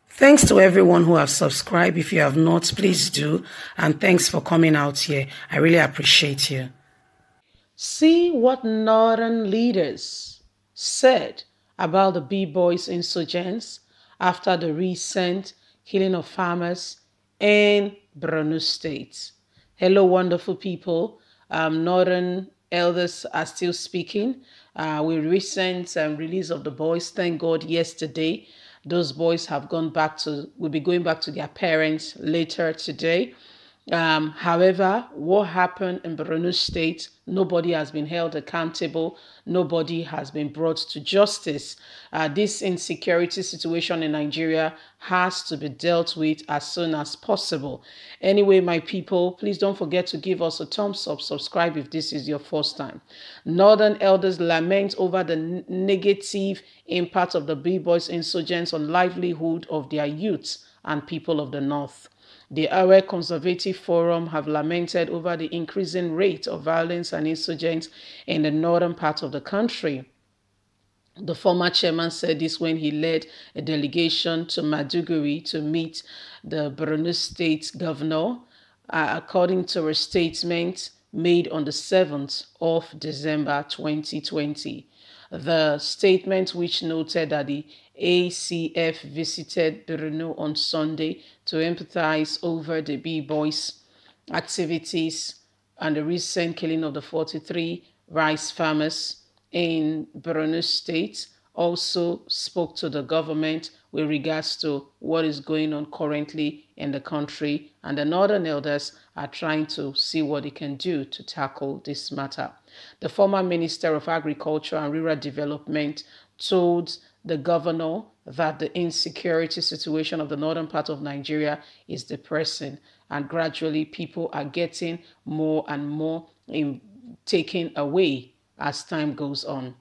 Thanks to everyone who have subscribed. If you have not, please do. And thanks for coming out here. I really appreciate you. See what northern leaders said about the B-Boys insurgents after the recent killing of farmers in Borno State. Hello, wonderful people. Northern elders are still speaking. With recent release of the boys, thank God, yesterday, those boys have will be going back to their parents later today. However, what happened in Borno State, nobody has been held accountable. Nobody has been brought to justice. This insecurity situation in Nigeria has to be dealt with as soon as possible. Anyway, my people, please don't forget to give us a thumbs up, subscribe if this is your first time. Northern elders lament over the negative impact of the B-Boys insurgents on livelihood of their youths and people of the North. The Awe Conservative Forum have lamented over the increasing rate of violence and insurgents in the northern part of the country. The former chairman said this when he led a delegation to Maiduguri to meet the Borno State governor, according to a statement made on the 7th of December 2020. The statement, which noted that the ACF visited Borno on Sunday to empathize over the B-Boys activities and the recent killing of the 43 rice farmers in Borno State, also spoke to the government with regards to what is going on currently in the country, and the northern elders are trying to see what they can do to tackle this matter. The former Minister of Agriculture and Rural Development told the governor that the insecurity situation of the northern part of Nigeria is depressing, and gradually people are getting more and more taken away as time goes on.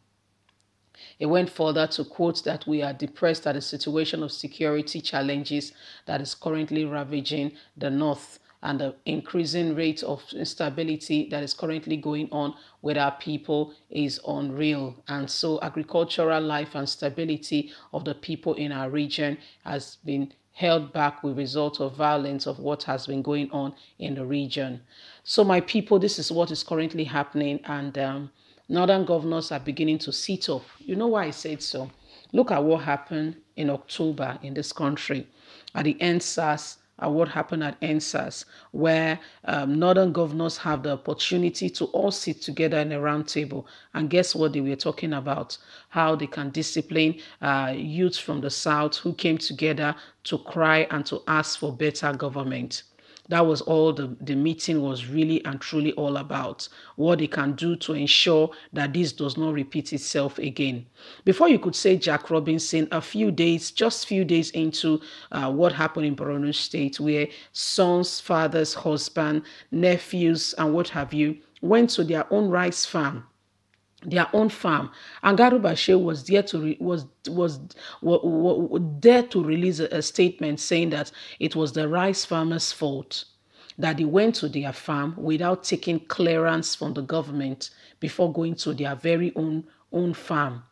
He went further to quote that we are depressed at the situation of security challenges that is currently ravaging the North, and the increasing rate of instability that is currently going on with our people is unreal. And so agricultural life and stability of the people in our region has been held back with result of violence of what has been going on in the region. So my people, this is what is currently happening, and northern governors are beginning to sit up. You know why I said so? Look at what happened in October in this country at the NSAS, what happened at NSAS, where northern governors have the opportunity to all sit together in a round table. And guess what they were talking about? How they can discipline youth from the South who came together to cry and to ask for better government. That was all the meeting was really and truly all about, what they can do to ensure that this does not repeat itself again. Before you could say Jack Robinson, just few days into what happened in Borno State, where sons, fathers, husband, nephews, and what have you, went to their own rice farm, their own farm, and Garubashe was there to release a statement saying that it was the rice farmers' fault that they went to their farm without taking clearance from the government before going to their very own farm.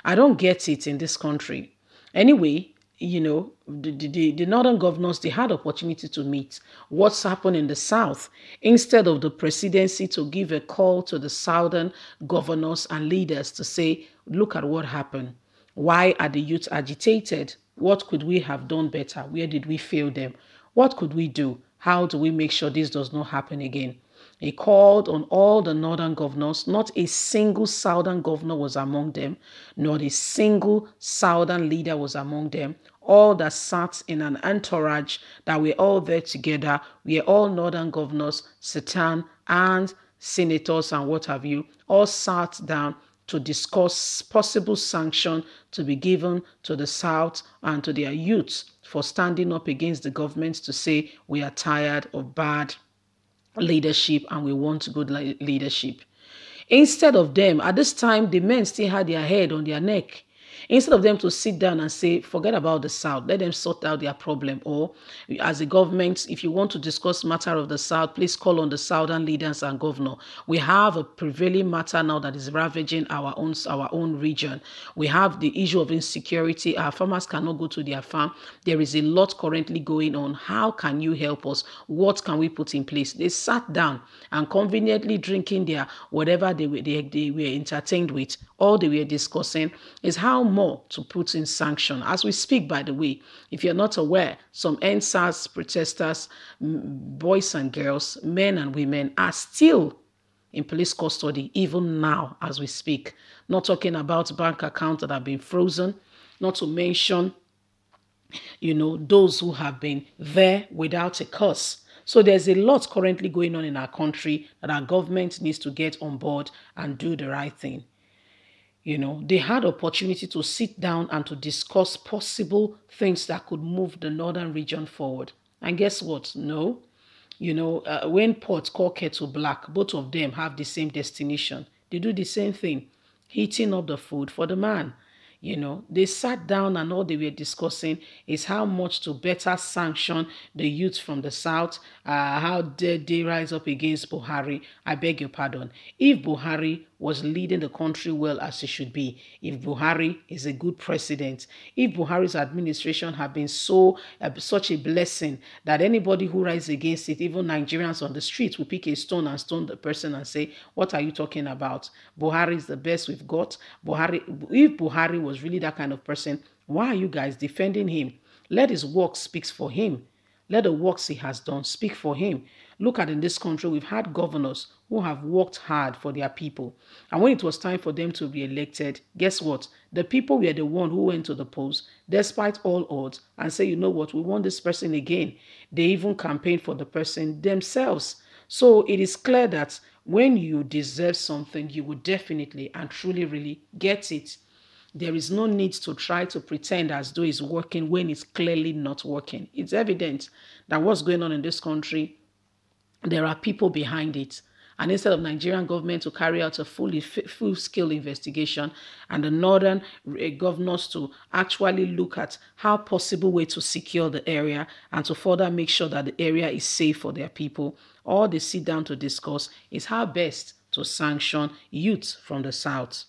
I don't get it in this country. Anyway, you know, the northern governors, they had opportunity to meet. What's happened in the South? Instead of the presidency to give a call to the southern governors and leaders to say, look at what happened. Why are the youth agitated? What could we have done better? Where did we fail them? What could we do? How do we make sure this does not happen again? He called on all the northern governors. Not a single southern governor was among them. Not a single southern leader was among them. All that sat in an entourage that were all there together, we are all northern governors, Satan and senators and what have you, all sat down to discuss possible sanction to be given to the South and to their youths for standing up against the government to say we are tired of bad leadership and we want good leadership. Instead of them, at this time, the men still had their head on their neck. Instead of them to sit down and say, forget about the South, let them sort out their problem. Or as a government, if you want to discuss matter of the South, please call on the Southern leaders and governor. We have a prevailing matter now that is ravaging our own region. We have the issue of insecurity. Our farmers cannot go to their farm. There is a lot currently going on. How can you help us? What can we put in place? They sat down and conveniently drinking their whatever they were entertained with. All they were discussing is how more to put in sanction. As we speak, by the way, if you're not aware, some NSAS protesters, boys and girls, men and women, are still in police custody even now as we speak. Not talking about bank accounts that have been frozen, not to mention, those who have been there without a cause. So there's a lot currently going on in our country that our government needs to get on board and do the right thing. They had opportunity to sit down and to discuss possible things that could move the northern region forward. And guess what? No. When pot call kettle black, both of them have the same destination. They do the same thing, heating up the food for the man. They sat down and all they were discussing is how much to better sanction the youth from the South, how dare they rise up against Buhari. I beg your pardon. If Buhari was leading the country well as he should be, if Buhari is a good president, if Buhari's administration had been such a blessing that anybody who rises against it, even Nigerians on the street, will pick a stone and stone the person and say, what are you talking about? Buhari is the best we've got. If Buhari was really that kind of person, why are you guys defending him? Let his work speak for him. Let the works he has done speak for him. Look at in this country, we've had governors who have worked hard for their people. And when it was time for them to be elected, guess what? The people were the one who went to the polls, despite all odds, and say, you know what, we want this person again. They even campaigned for the person themselves. So it is clear that when you deserve something, you will definitely and truly really get it. There is no need to try to pretend as though it's working when it's clearly not working. It's evident that what's going on in this country, there are people behind it. And instead of Nigerian government to carry out a full-scale investigation and the northern governors to actually look at how possible way to secure the area and to further make sure that the area is safe for their people, all they sit down to discuss is how best to sanction youth from the South.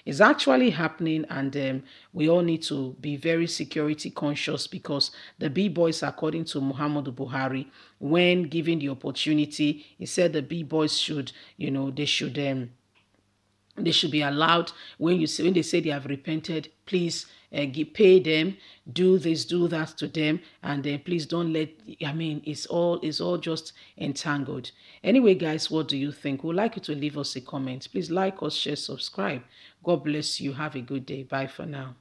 It's actually happening, and we all need to be very security conscious because the B-boys, according to Muhammadu Buhari, when given the opportunity, he said the B-boys should, they should be allowed, when they say they have repented, please pay them, do this, do that to them, and then please don't let, it's all just entangled. Anyway, guys, what do you think? We'd like you to leave us a comment. Please like us, share, subscribe. God bless you. Have a good day. Bye for now.